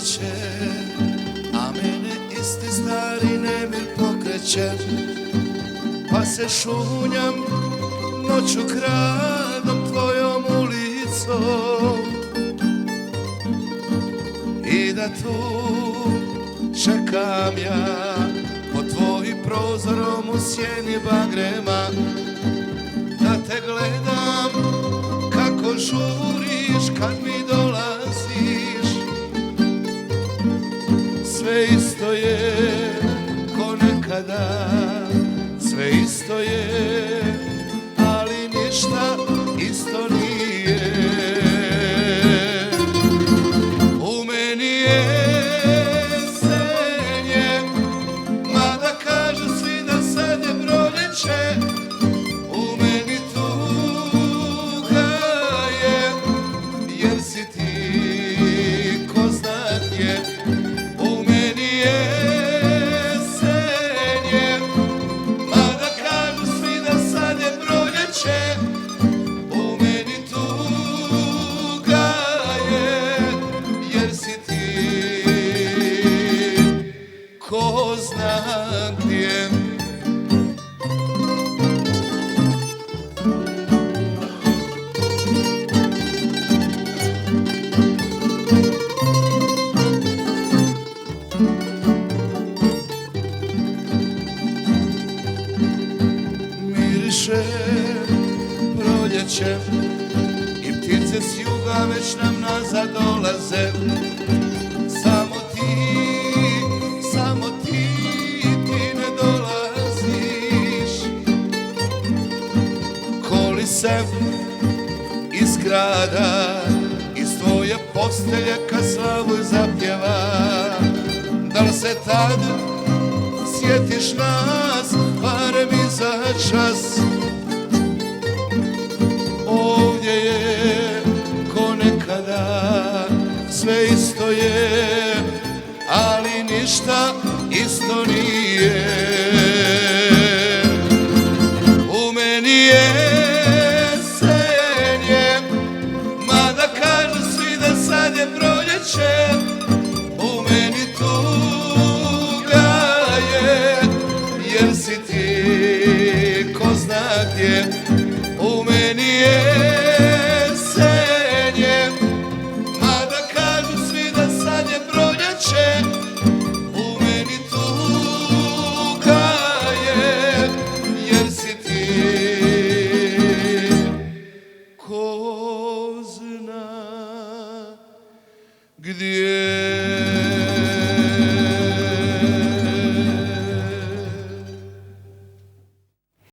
proljeće, a mene isti stari nemir pokreće. Pa se šunjam noću kradom tvojom ulicom i da tu čekam ja pod tvojim prozorom u sjeni bagrema, da te gledam kako žuriš kad mi dolaziš. Sve isto je ko nekada, sve isto je, ali ništa isto nije. U meni je senje, mada kažu svi da sad je proljeće. U meni tuga je, jer si ti ko zna gdje. U meni je senje, mada kažu svi da sad je proljeće. U meni tuga je, jer si ti ko zna gdje. Miriše proljeće i ptice s juga već nam nazad dolaze. Samo ti ne dolaziš. Koli se iz grada, iz tvoje postelje kad slavu zapjeva. Da li se tad sjetiš nas, barem i za čas? Ovdje je ko nekada, sve isto je, ali ništa isto nije. U meni je senje, mada kažu svi da sad je proljeće. U meni tuga je, jer si ti ko zna gdje. U meni je senje, mada kažu svi da sad je proljeće. U meni tuga je, jer si ti ko zna gdje.